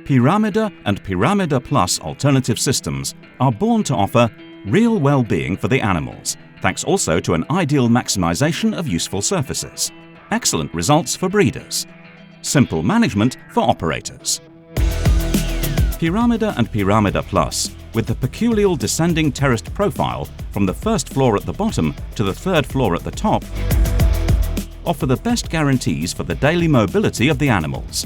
Piramide and Piramide Plus alternative systems are born to offer real well-being for the animals, thanks also to an ideal maximization of useful surfaces, excellent results for breeders, simple management for operators. Piramide and Piramide Plus, with the peculiar descending terraced profile from the first floor at the bottom to the third floor at the top, offer the best guarantees for the daily mobility of the animals,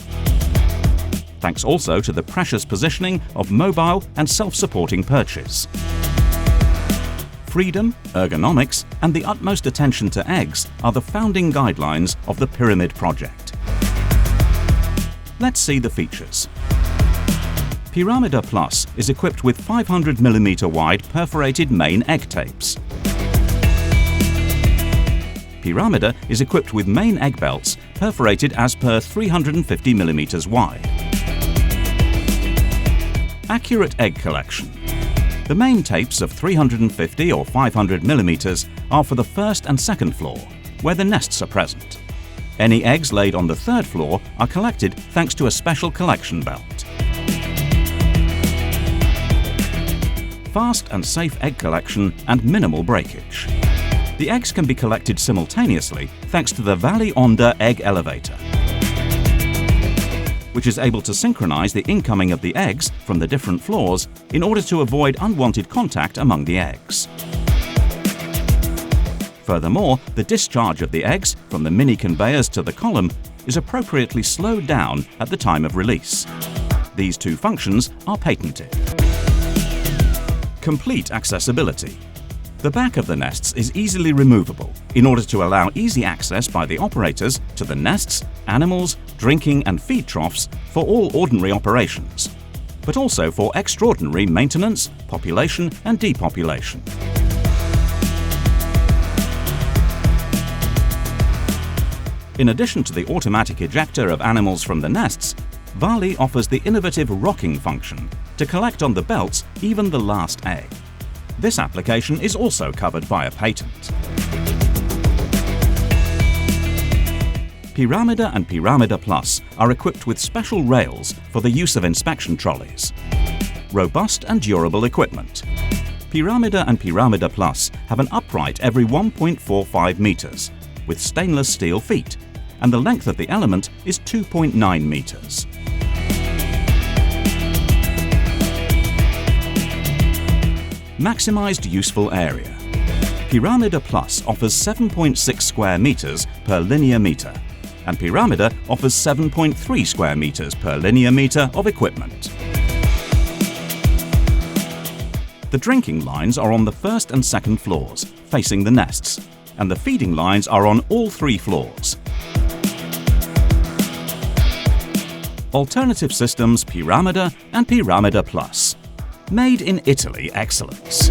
thanks also to the precious positioning of mobile and self-supporting perches. Freedom, ergonomics, and the utmost attention to eggs are the founding guidelines of the Pyramid project. Let's see the features. Piramide Plus is equipped with 500mm wide perforated main egg tapes. Piramide is equipped with main egg belts perforated as per 350mm wide. Accurate egg collection. The main tapes of 350 or 500mm are for the first and second floor, where the nests are present. Any eggs laid on the third floor are collected thanks to a special collection belt. Fast and safe egg collection and minimal breakage. The eggs can be collected simultaneously thanks to the Valli egg elevator, which is able to synchronize the incoming of the eggs from the different floors in order to avoid unwanted contact among the eggs. Furthermore, the discharge of the eggs from the mini conveyors to the column is appropriately slowed down at the time of release. These two functions are patented. Complete accessibility. The back of the nests is easily removable in order to allow easy access by the operators to the nests, animals, drinking and feed troughs for all ordinary operations, but also for extraordinary maintenance, population and depopulation. In addition to the automatic ejector of animals from the nests, Valli offers the innovative rocking function to collect on the belts even the last egg. This application is also covered by a patent. Piramide and Piramide Plus are equipped with special rails for the use of inspection trolleys. Robust and durable equipment. Piramide and Piramide Plus have an upright every 1.45 meters with stainless steel feet, and the length of the element is 2.9 meters. Maximized useful area. Piramide Plus offers 7.6 square meters per linear meter, and Piramide offers 7.3 square meters per linear meter of equipment. The drinking lines are on the first and second floors, facing the nests, and the feeding lines are on all three floors. Alternative systems Piramide and Piramide Plus. Made in Italy excellence.